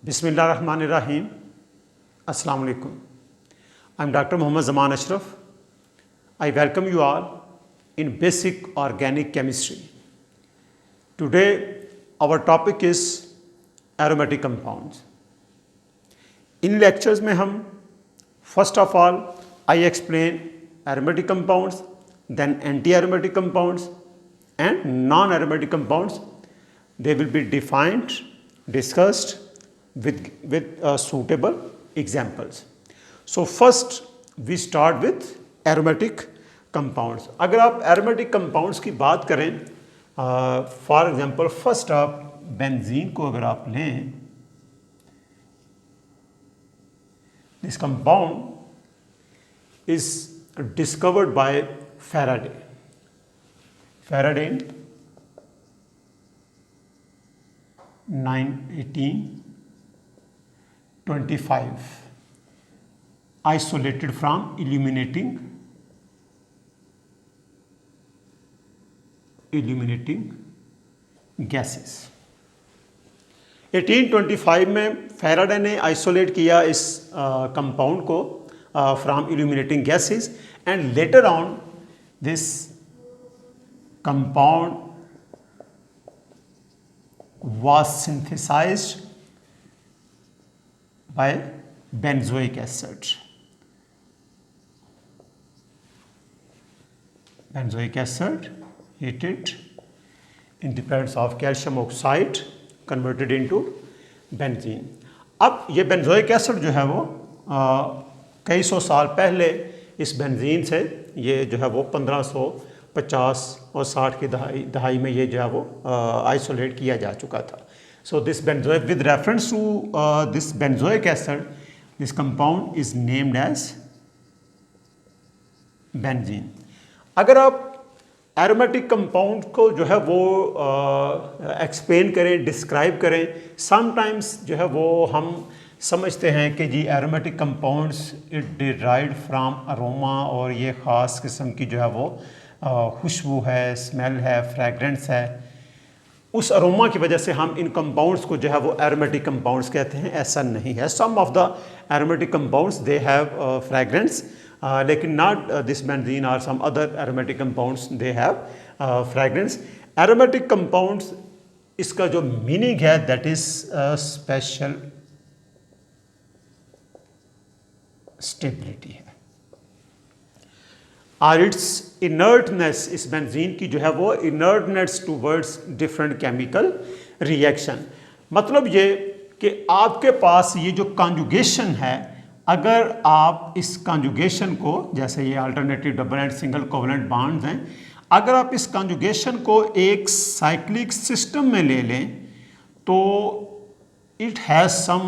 Bismillahirrahmanirrahim. Assalamu alaikum. I'm Dr. Muhammad Zaman Ashraf. I welcome you all in basic organic chemistry. Today our topic is aromatic compounds. In lectures में हम first of all I explain aromatic compounds, then anti-aromatic compounds and non-aromatic compounds. They will be defined, discussed with suitable examples. So first we start with aromatic compounds. अगर आप aromatic compounds की बात करें, for example first आप benzene को अगर आप लें, this compound is discovered by Faraday. Faraday in 1825, isolated from illuminating gases. 1825 में फैराडे ने आइसोलेट किया इस कंपाउंड को from illuminating gases and later on this compound was synthesized by benzoic acid. Benzoic acid heated in the presence of calcium oxide converted into benzene. अब ये benzoic acid जो है वो कई सौ साल पहले इस बेंजीन से ये जो है वो 1550 और 60 की दहाई में ये जो है वो आइसोलेट किया जा चुका था. So this benzoic with reference to this benzoic acid this compound is named as benzene. अगर आप एरोमेटिक कंपाउंड को जो है वो एक्सप्लेन करें, डिस्क्राइब करें, समटाइम्स जो है वो हम समझते हैं कि जी aromatic compounds it derived from aroma और ये ख़ास किस्म की जो है वो खुशबू है, स्मेल है, फ्रैग्रेंस है. उस अरोमा की वजह से हम इन कंपाउंड्स को जो है वो एरोमेटिक कंपाउंड्स कहते हैं. ऐसा नहीं है. Some of the aromatic compounds they have fragrance, लेकिन नॉट दिस बेंजीन और some other aromatic compounds they have fragrance. Aromatic compounds इसका जो मीनिंग है दैट इज स्पेशल स्टेबिलिटी है. और इट्स इनर्टनेस, इस बेंजीन की जो है वो inertness towards different chemical reaction. मतलब ये कि आपके पास ये जो कॉन्जुगेशन है, अगर आप इस कॉन्जुगेशन को, जैसे ये alternative double and single covalent bonds हैं, अगर आप इस कॉन्जुगेशन को एक साइक्लिक सिस्टम में ले लें तो it has some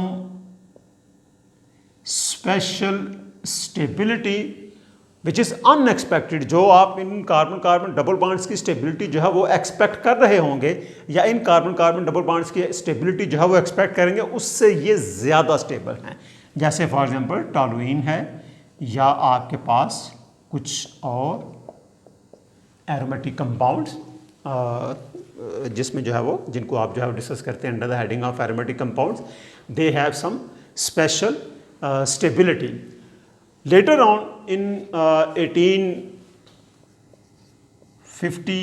special stability which is unexpected. जो आप इन कार्बन कार्बन डबल बॉन्ड्स की स्टेबिलिटी जो है वो एक्सपेक्ट कर रहे होंगे, या इन कार्बन कार्बन डबल बॉन्ड्स की स्टेबिलिटी जो है वो एक्सपेक्ट करेंगे, उससे ये ज़्यादा स्टेबल हैं. जैसे फॉर एग्जांपल टॉलुइन है, या आपके पास कुछ और एरोमेटिक कंपाउंड्स जिसमें जो है वो, जिनको आप जो है डिस्कस करते हैं under the heading of aromatic compounds, they have some special stability. Later on in 1850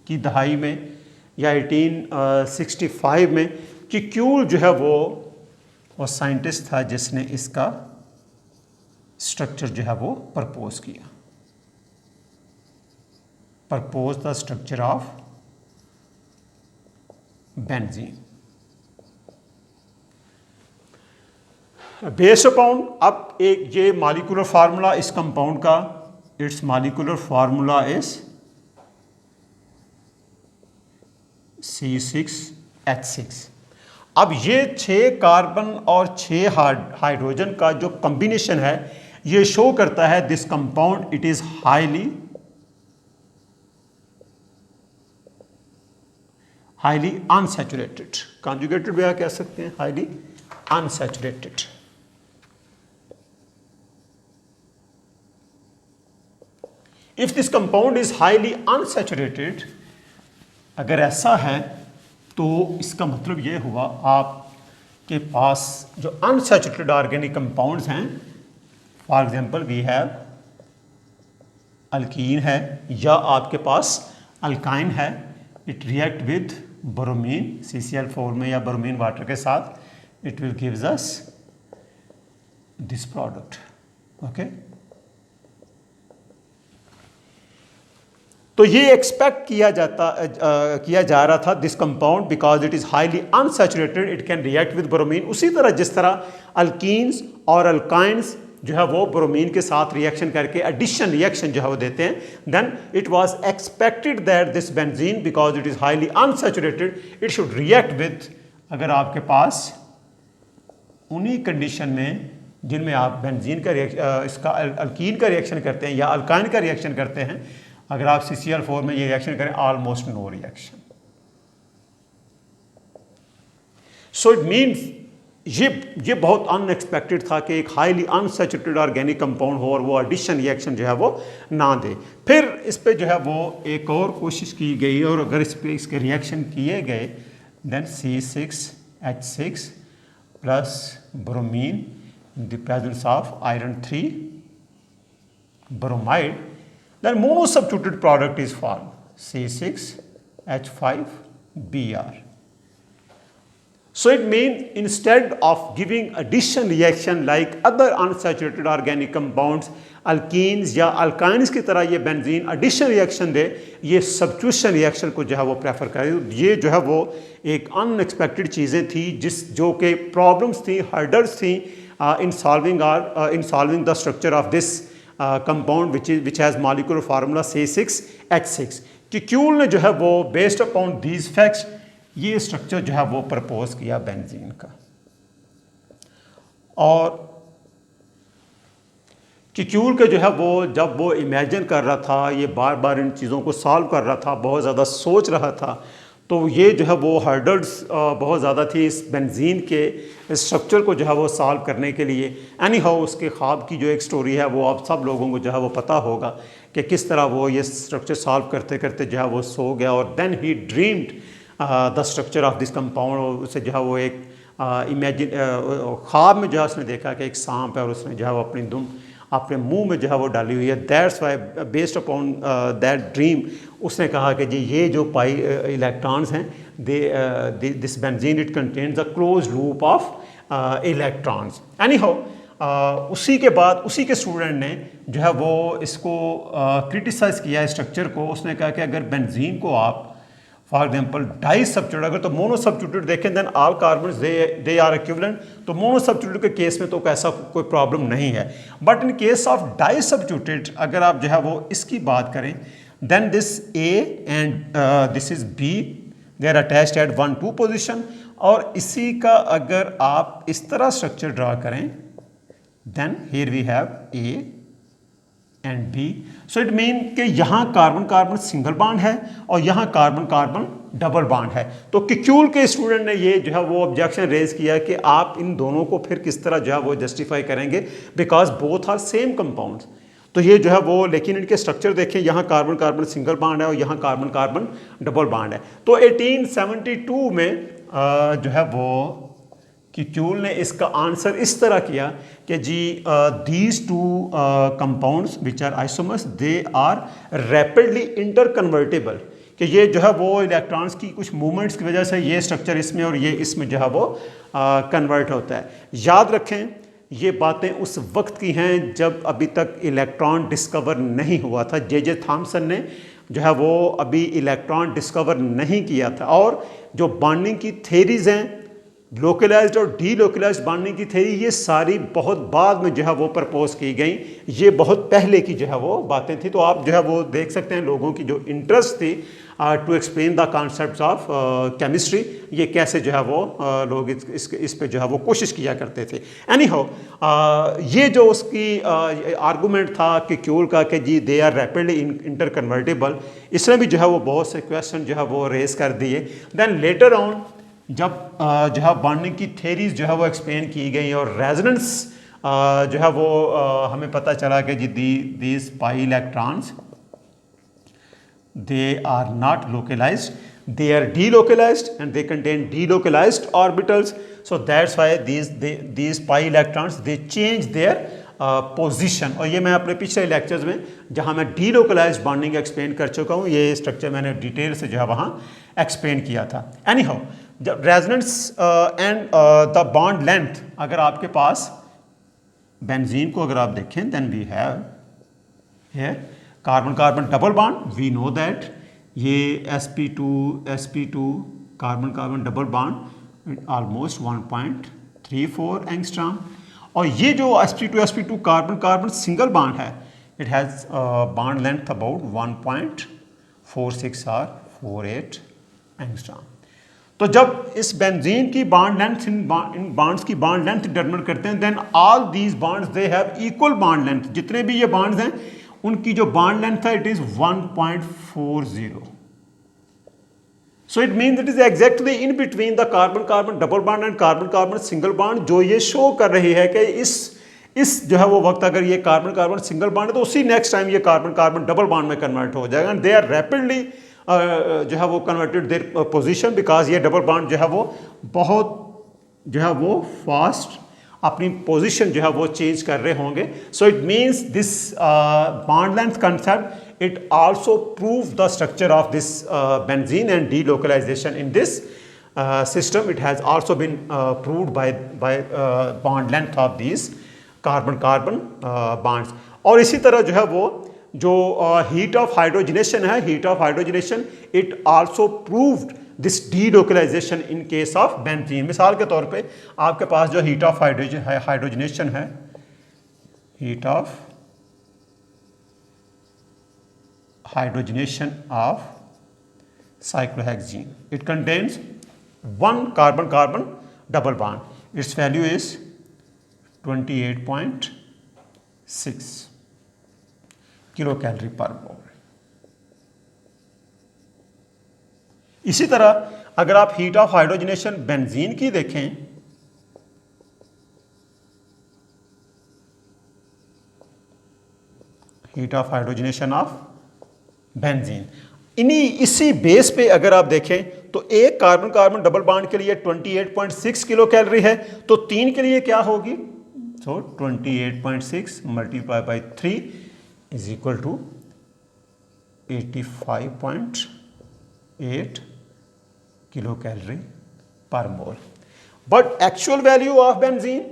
की दहाई में या 1865 में किक्यूल जो है वो साइंटिस्ट था जिसने इसका स्ट्रक्चर जो है वो प्रपोज किया. Propose the structure of benzene based upon. अब एक ये मॉलिक्यूलर फार्मूला इस कंपाउंड का, it's molecular formula is C6H6. अब ये 6 कार्बन और 6 हाइड्रोजन का जो कॉम्बिनेशन है ये शो करता है this compound it is highly unsaturated. Conjugated भी आप कह सकते हैं, highly unsaturated. If this compound is highly unsaturated, अगर ऐसा है तो इसका मतलब ये हुआ आप के पास जो अनसैचुरेटेड ऑर्गेनिक कंपाउंड्स हैं, for example we have alkene है या आपके पास अल्काइन है, it react with bromine CCl4 में या ब्रोमीन वाटर के साथ, it will gives us this product. Okay, तो ये एक्सपेक्ट किया जा रहा था this compound because it is highly unsaturated, it can react with bromine. उसी तरह जिस तरह अल्कीन्स और अल्काइंस जो है वो ब्रोमीन के साथ रिएक्शन करके एडिशन रिएक्शन जो है वो देते हैं, then it was expected that this benzene because it is highly unsaturated it should react with, अगर आपके पास उन्हीं कंडीशन में जिनमें आप बेंजीन का इसका अल्कीन का रिएक्शन करते हैं या अल्काइन का रिएक्शन करते हैं, अगर आप CCl4 में ये रिएक्शन करें, almost no reaction. So it means ये बहुत अनएक्सपेक्टेड था कि एक हाईली अनसैचुरेटेड ऑर्गेनिक कंपाउंड हो और वो एडिशन रिएक्शन जो है वो ना दे। फिर इस पे जो है वो एक और कोशिश की गई और अगर इस पे इसके रिएक्शन किए गए, then C6H6 plus bromine in the presence of iron 3 bromide, then monosubstituted product is formed, C6H5Br. So it means instead of giving addition reaction like other unsaturated organic compounds, alkenes या alkynes की तरह ये benzene addition reaction दे, ये substitution reaction को जो है वो prefer करे। ये जो है वो एक अनएक्सपेक्टेड चीज़ें थी जो कि प्रॉब्लम्स थी, हर्डल्स थी in solving the structure of this compound which has molecular formula C6H6। Kiul ने जो है वो बेस्ड अपॉन these facts ये स्ट्रक्चर जो है वो प्रपोज किया बेंजीन का, और क्यूल के जो है वो जब वो इमेजिन कर रहा था, ये बार बार इन चीज़ों को सॉल्व कर रहा था, बहुत ज़्यादा सोच रहा था, तो ये जो है वो हर्डल्स बहुत ज़्यादा थी इस बेंजीन के स्ट्रक्चर को जो है वो सॉल्व करने के लिए। एनी हाउ उसके ख्वाब की जो एक स्टोरी है वो आप सब लोगों को जो है वो पता होगा कि किस तरह वो ये स्ट्रक्चर सॉल्व करते करते जो है वो सो गया, और then he dreamed the structure of this compound. और उसे जो है वो एक ख्वाब में जो है उसने देखा कि एक सांप है और उसने जो है वो अपनी दुम अपने मुंह में जो है वो डाली हुई है। That's why based upon that dream उसने कहा कि जी ये जो पाई इलेक्ट्रॉन्स हैं this benzene it contains a close loop of electrons. Any how उसी के बाद उसी के स्टूडेंट ने जो है वो इसको क्रिटिसाइज़ किया स्ट्रक्चर को। उसने कहा कि अगर बेंजीन को आप फॉर एग्जाम्पल डाई सब्स्टिट्यूट, अगर तो मोनो सब्स्टिट्यूट देखें then all carbons they are equivalent, तो मोनो सब्स्टिट्यूट के केस में तो ऐसा कोई प्रॉब्लम नहीं है। But in case of di substituted अगर आप जो है वो इसकी बात करें, then this A and this is B they are attached at 1-2 position, और इसी का अगर आप इस तरह स्ट्रक्चर ड्रा करें, then here we have A and B। So it mean कि यहाँ कार्बन कार्बन सिंगल बॉन्ड है और यहाँ कार्बन कार्बन डबल बॉन्ड है। तो क्यूल के स्टूडेंट ने ये जो है वो ऑब्जेक्शन रेज किया कि आप इन दोनों को फिर किस तरह जो है वो जस्टिफाई करेंगे, because both are same compounds. तो ये जो है वो, लेकिन इनके स्ट्रक्चर देखें, यहाँ कार्बन कार्बन सिंगल बॉन्ड है और यहाँ कार्बन कार्बन डबल बॉन्ड है। तो 1872 में जो है वो कि क्यूल ने इसका आंसर इस तरह किया कि जी these two compounds which are isomers they are rapidly inter convertible, कि ये जो है वो इलेक्ट्रॉन्स की कुछ मूवमेंट्स की वजह से ये स्ट्रक्चर इसमें और ये इसमें जो है वो कन्वर्ट होता है। याद रखें ये बातें उस वक्त की हैं जब अभी तक इलेक्ट्रॉन डिस्कवर नहीं हुआ था। जे थॉमसन ने जो है वो अभी इलेक्ट्रॉन डिस्कवर नहीं किया था, और जो बॉन्डिंग की थेरीज हैं लोकलाइज्ड और डीलोकलाइज्ड बॉन्डिंग की थ्योरी, ये सारी बहुत बाद में जो है वो प्रपोज की गई, ये बहुत पहले की जो है वो बातें थी। तो आप जो है वो देख सकते हैं लोगों की जो इंटरेस्ट थी to explain the concepts of chemistry, ये कैसे जो है वो लोग इस पे जो है वो कोशिश किया करते थे। एनी हाउ ये जो उसकी आर्गूमेंट था कि क्यूल का कि जी they are rapidly inter convertible, इसमें भी जो है वो बहुत से क्वेश्चन जो है वो रेज कर दिए। देन लेटर ऑन जब जो है बॉन्डिंग की थेरीज जो है वो एक्सप्लेन की गई और रेजोनेंस जो है वो हमें पता चला कि जी these pi electrons they are not localized, they are delocalized and they contain delocalized orbitals. So that's why these pi electrons they change their position. और ये मैं अपने पिछले लेक्चर्स में जहाँ मैं डीलोकलाइज्ड बॉन्डिंग एक्सप्लेन कर चुका हूँ, ये स्ट्रक्चर मैंने डिटेल से जो है वहाँ एक्सप्लेन किया था. एनी हाउ, जब resonance and the bond length, अगर आपके पास बेंजीन को अगर आप देखें, then we have here carbon carbon double bond. We know that ये sp2 carbon carbon double bond almost 1.34 angstrom. और ये जो sp2 carbon carbon single bond है, it has bond length about 1.46 or 48 angstrom. तो जब इस बेंजीन की bond length इन बॉन्ड्स की बॉन्ड लेंथ डिटरमिन करते हैं, then all these bonds they have equal bond length. जितने भी ये बॉन्ड्स हैं उनकी जो बॉन्ड लेंथ है it is 1.40. So it means it is exactly in between the carbon carbon double bond and carbon carbon single bond, जो ये show कर रही है कि इस जो है वो वक्त अगर ये कार्बन कार्बन सिंगल बॉन्ड है तो उसी नेक्स्ट टाइम ये कार्बन कार्बन डबल बॉन्ड में कन्वर्ट हो जाएगा. एंड दे आर रैपिडली जो है वो कन्वर्टेड देयर पोजीशन, बिकॉज ये डबल बॉन्ड जो है वो बहुत जो है वो फास्ट अपनी पोजीशन जो है वो चेंज कर रहे होंगे. सो it means this bond length concept it also proved the structure of this benzene and delocalization in this system. It has also been proved by bond length of these carbon carbon bonds. और इसी तरह जो है वो जो heat of hydrogenation है, heat of hydrogenation it also proved this delocalization in case of benzene. मिसाल के तौर पे आपके पास जो heat of hydrogenation है, heat of hydrogenation of cyclohexene. It contains one carbon-carbon double bond. Its value is 28.6 kilocalorie per mole. इसी तरह अगर आप हीट ऑफ हाइड्रोजनेशन बेंजीन की देखें, heat of hydrogenation of benzene, इसी बेस पे अगर आप देखें तो एक कार्बन कार्बन डबल बॉन्ड के लिए 28.6 किलो कैलोरी है, तो तीन के लिए क्या होगी? So 28.6 multiply by 3 is equal to 85.8 kilo calorie per mole. But actual value of benzene,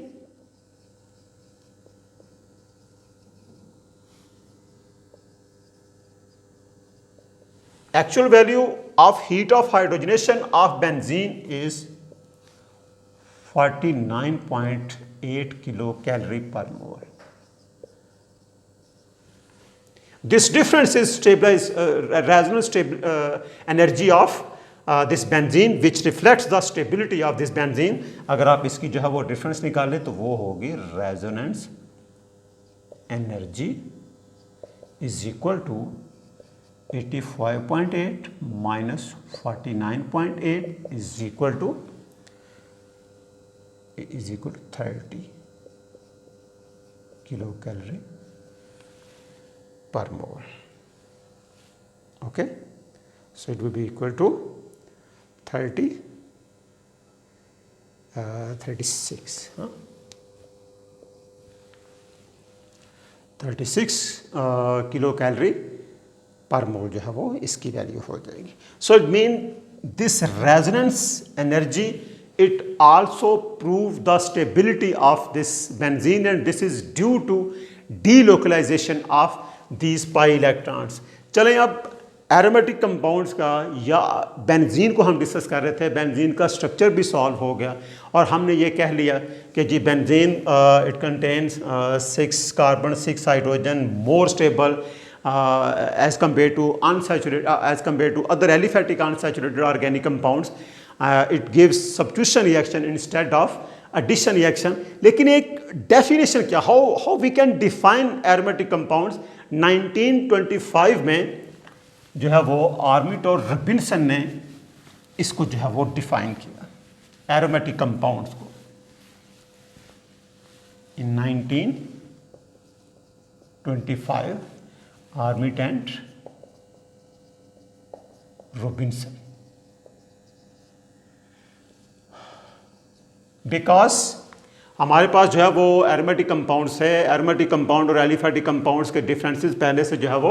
actual value of heat of hydrogenation of benzene is 49.8 kilocalorie per mole. This difference is resonance energy of this benzene, which reflects the stability of this benzene. अगर आप इसकी जो है वो difference निकालें तो वो होगी resonance energy is equal to 85.8 minus 49.8 is equal to 30 kilocalorie per mole. Okay, so it will be equal to 36 kilocalorie पर मोल जो है वो इसकी वैल्यू हो जाएगी. So it mean this resonance energy it also prove the stability of this benzene and this is due to delocalisation of these pi electrons. चलें अब aromatic compounds का या बेंजीन को हम डिस्कस कर रहे थे. बेंजीन का स्ट्रक्चर भी सॉल्व हो गया और हमने ये कह लिया कि जी benzene it contains 6 carbon 6 hydrogen, more stable as compared to other aliphatic unsaturated organic compounds. It gives substitution reaction instead of addition reaction. लेकिन एक definition क्या, how we can define aromatic compounds? 1925 में जो है वो आर्मिट और रबिन्सन ने इसको जो है वो डिफाइन किया एरोमेटिक कंपाउंड्स को. in 1925 आर्मिट एंड रॉबिन्सन बिकॉज हमारे पास जो है वो एरोमेटिक कंपाउंड्स है, एरोमेटिक कंपाउंड और एलिफेटिक कंपाउंड्स के डिफरेंसेस पहले से जो है वो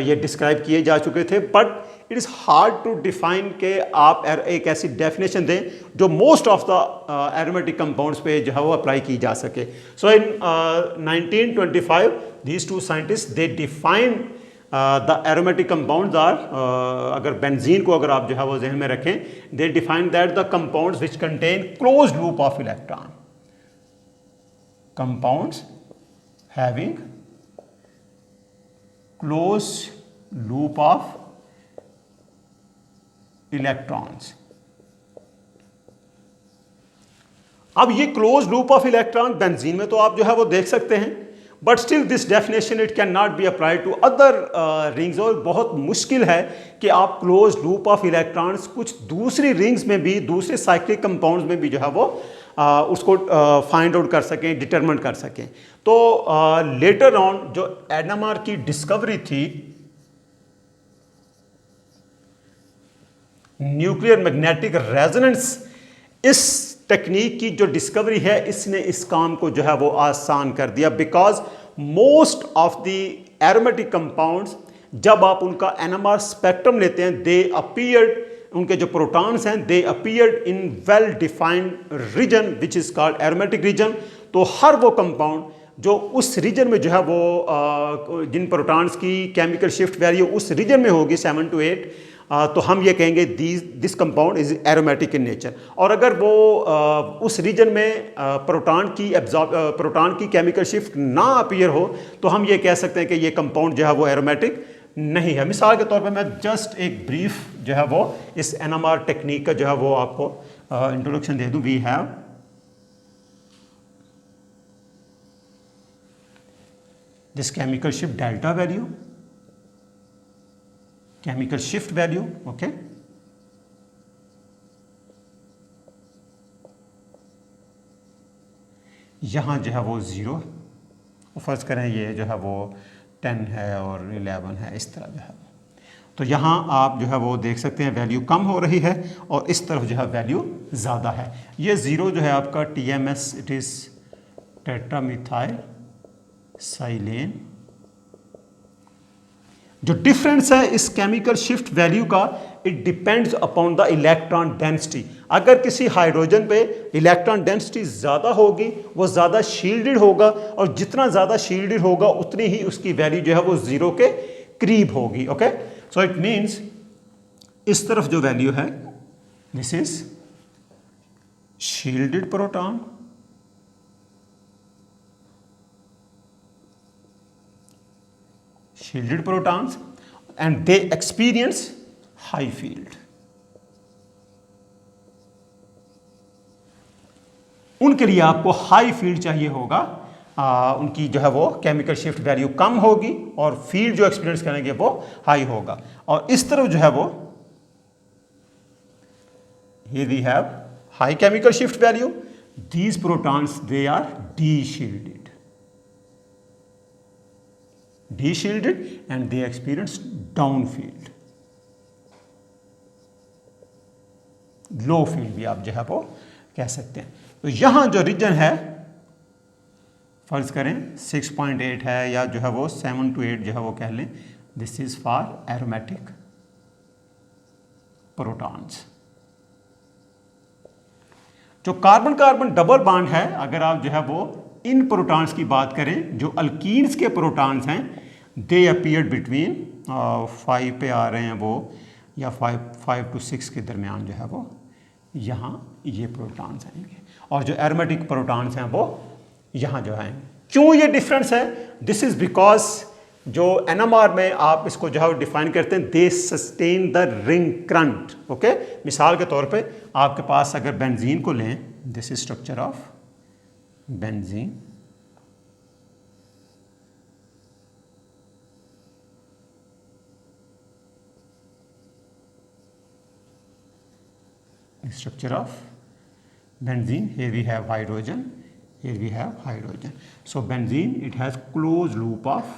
ये डिस्क्राइब किए जा चुके थे, but it is hard to define के आप एक ऐसी डेफिनेशन दें जो most of the aromatic compounds पे जो है वो अप्लाई की जा सके. So in 1925 these two scientist they define the aromatic compounds are, अगर बेंजीन को अगर आप जो है वो जहन में रखें, they define that the compounds which contain close loop of electron, compounds having closed loop of electrons. अब ये close loop of electron benzene में तो आप जो है वो देख सकते हैं, but still this definition it can not be applied to other rings. और बहुत मुश्किल है कि आप क्लोज लूप ऑफ इलेक्ट्रॉन्स कुछ दूसरी रिंग्स में भी, दूसरे साइक्लिक कंपाउंड्स में भी जो है वो उसको फाइंड आउट कर सकें, डिटरमिन कर सकें. तो लेटर ऑन जो एनएमआर की डिस्कवरी थी, न्यूक्लियर मैग्नेटिक रेजोनेंस, इस टेक्निक की जो डिस्कवरी है इसने इस काम को जो है वो आसान कर दिया. Because most of the aromatic compounds जब आप उनका एनएमआर स्पेक्ट्रम लेते हैं, दे अपीयर्ड, उनके जो प्रोटॉन्स हैं they appeared in well defined region which is called aromatic region. तो हर वो कंपाउंड जो उस रीजन में जो है वो जिन प्रोटॉन्स की केमिकल शिफ्ट वैल्यू उस रीजन में होगी 7 to 8, तो हम ये कहेंगे this compound is aromatic in nature. और अगर वो उस रीजन में प्रोटॉन की केमिकल शिफ्ट ना अपीयर हो तो हम ये कह सकते हैं कि ये कंपाउंड जो है वो एरोमेटिक नहीं है. मिसाल के तौर पे मैं जस्ट एक ब्रीफ जो है वो इस एनएमआर टेक्निक का जो है वो आपको इंट्रोडक्शन दे दूं. We have this chemical shift delta value, chemical shift value, okay. यहां जो है वो 0, फर्ज करें ये जो है वो 10 है और 11 है, इस तरह जो है. तो यहाँ आप जो है वो देख सकते हैं वैल्यू कम हो रही है और इस तरफ जो है वैल्यू ज़्यादा है. ये 0 जो है आपका TMS, इट इज़ टेट्रामिथाइल साइलेन. जो डिफरेंस है इस केमिकल शिफ्ट वैल्यू का, it depends upon the electron density. अगर किसी हाइड्रोजन पे इलेक्ट्रॉन डेंसिटी ज़्यादा होगी वो ज़्यादा शील्डेड होगा, और जितना ज़्यादा शील्डेड होगा उतनी ही उसकी वैल्यू जो है वो 0 के करीब होगी. ओके, सो इट मीन्स इस तरफ जो वैल्यू है this is shielded proton, shielded protons, and they experience high field. उनके लिए आपको हाई फील्ड चाहिए होगा, उनकी जो है वो केमिकल शिफ्ट वैल्यू कम होगी और फील्ड जो एक्सपीरियंस करेंगे वो हाई होगा. और इस तरफ जो है वो here we have high chemical shift value, these protons they are de-shielded and they experience down field, low field भी आप जो है वो कह सकते हैं. तो यहां जो रीजन है फर्ज करें 6.8 है या जो है वो 7 to 8 जो है वो कह लें, this is for aromatic protons. जो कार्बन कार्बन डबल बॉन्ड है, अगर आप जो है वो इन प्रोटॉन्स की बात करें, जो अल्कीन्स के प्रोटॉन्स हैं, दे अपीयर बिटवीन 5 पे आ रहे हैं वो, या 5 to 6 के दरमियान जो है वो यहाँ ये प्रोटॉन्स आएंगे, और जो एरोमेटिक प्रोटॉन्स हैं वो यहाँ जो आएंगे. क्यों ये डिफरेंस है? दिस इज बिकॉज जो NMR में आप इसको जो है डिफाइन करते हैं, they sustain the ring current. Okay, मिसाल के तौर पे आपके पास अगर बेंजीन को लें, this is structure of benzene. Structure of benzene, here we have hydrogen, here we have hydrogen. So benzene it has closed loop of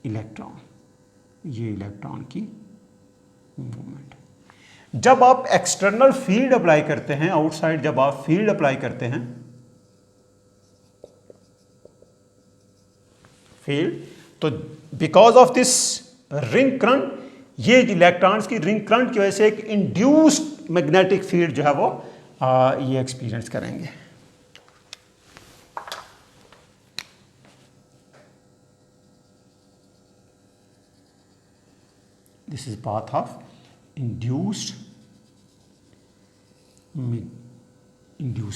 electron, ये electron की मूवमेंट. जब आप एक्सटर्नल फील्ड अप्लाई करते हैं, आउटसाइड जब आप फील्ड अप्लाई करते हैं, फील्ड, तो because of this ring current, ये इलेक्ट्रॉन्स की रिंग करंट की वजह से एक इंड्यूस्ड मैग्नेटिक फील्ड जो है वो ये एक्सपीरियंस करेंगे। This is path of induced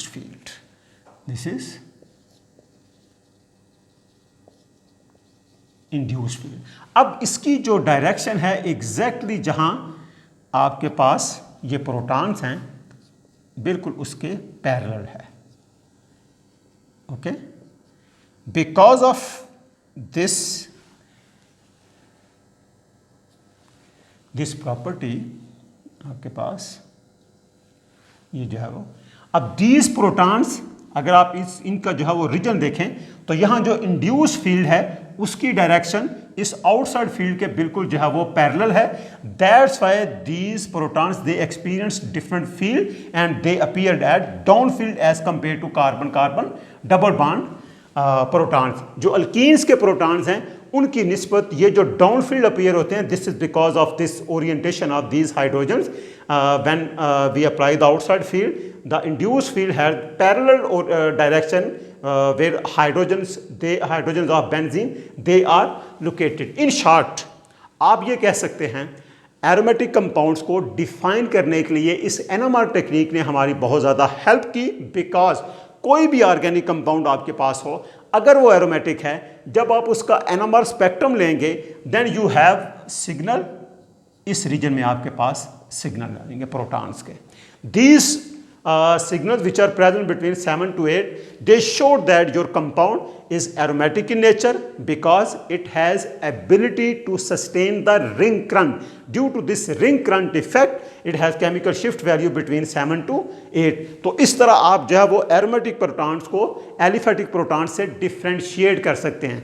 field. This is induced field. अब इसकी जो डायरेक्शन है एग्जैक्टली जहां आपके पास ये प्रोटॉन्स हैं बिल्कुल उसके पैरेलल है। Okay, because of this property आपके पास ये जो है वो, अब दीज प्रोटॉन्स अगर आप इनका जो है वो रीजन देखें तो यहाँ जो इंड्यूस फील्ड है उसकी डायरेक्शन इस आउटसाइड फील्ड के बिल्कुल जो है वो पैरेलल है। That's why these protons they experience different field and they appeared at down field as compare to carbon carbon double bond protons. जो अल्कीन्स के प्रोटॉन्स हैं उनकी निस्बत ये जो डाउन फील्ड अपीयर होते हैं, this is because of this orientation of these hydrogens when we apply the outside field, the induced field has parallel direction where hydrogens of benzene they are located. In short, आप ये कह सकते हैं aromatic compounds को define करने के लिए इस NMR टेक्निक ने हमारी बहुत ज़्यादा हेल्प की, बिकॉज कोई भी ऑर्गेनिक कंपाउंड आपके पास हो अगर वो एरोमेटिक है, जब आप उसका NMR स्पेक्ट्रम लेंगे देन यू हैव सिग्नल, इस रीजन में आपके पास सिग्नल आएंगे प्रोटॉन्स के। These signals which are present between 7 to 8, they show that your compound is aromatic in nature because it has ability to sustain the ring current. Due to this ring current effect, it has chemical shift value between 7 to 8. तो इस तरह आप जो है वो aromatic protons को aliphatic protons से differentiate कर सकते हैं।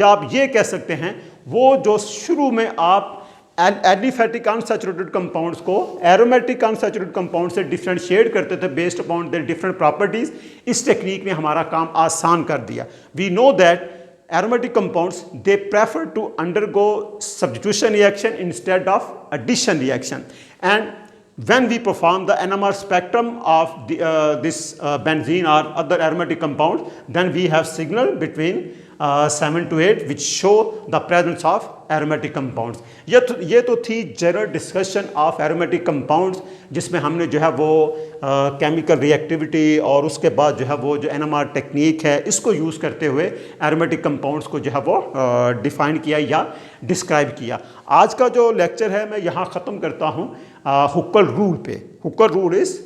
या आप ये कह सकते हैं वो जो शुरू में आप एलिफेटिक अनसैचुरेटेड कंपाउंड्स को एरोमेटिक अनसैचुरेटेड कंपाउंड से डिफरेंशिएट करते थे based upon their different properties, इस टेक्निक ने हमारा काम आसान कर दिया। We know that aromatic compounds they prefer to undergo substitution reaction instead of addition reaction, and when we perform the NMR spectrum of this benzene or other aromatic compounds, then we have signal between 7 to 8 which show the presence of aromatic compounds. ये तो थी general discussion of aromatic compounds, जिसमें हमने जो है वो chemical reactivity और उसके बाद जो है वो जो NMR टेक्निक है इसको यूज़ करते हुए एरोमेटिक कंपाउंड्स को जो है वो डिफाइन किया या डिस्क्राइब किया। आज का जो लेक्चर है मैं यहाँ ख़त्म करता हूँ हुक्कल रूल पे। Hukkal rule is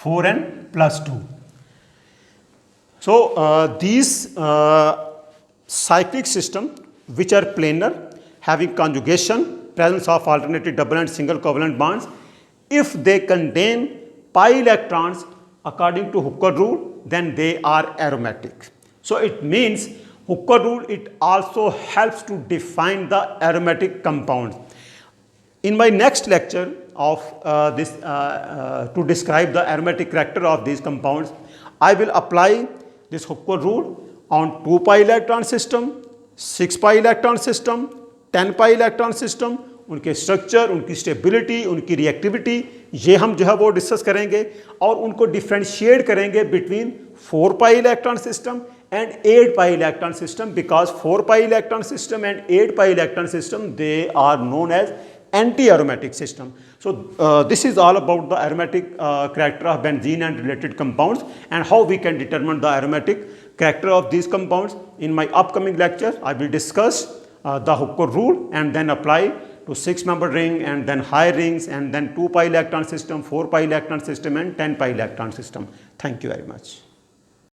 4n plus 2. So these cyclic system which are planar having conjugation, presence of alternating double and single covalent bonds, if they contain pi electrons according to Hooker rule, then they are aromatic. So it means Hooker rule, it also helps to define the aromatic compounds. In my next lecture of to describe the aromatic character of these compounds, I will apply this Hooker rule on 2 pi electron system, 6 pi electron system, 10 pi electron system, उनके structure, उनकी stability, उनकी reactivity, ये हम जो है वो discuss करेंगे और उनको डिफ्रेंशिएट करेंगे between 4 pi electron system and 8 pi electron system, because 4 pi electron system and 8 pi electron system, they are known as anti-aromatic system. So this is all about the aromatic character of benzene and related compounds and how we can determine the aromatic character of these compounds. In my upcoming lecture, I will discuss the Hooker rule and then apply to 6-member ring and then high rings and then 2 pi electron system, 4 pi electron system and 10 pi electron system. Thank you very much.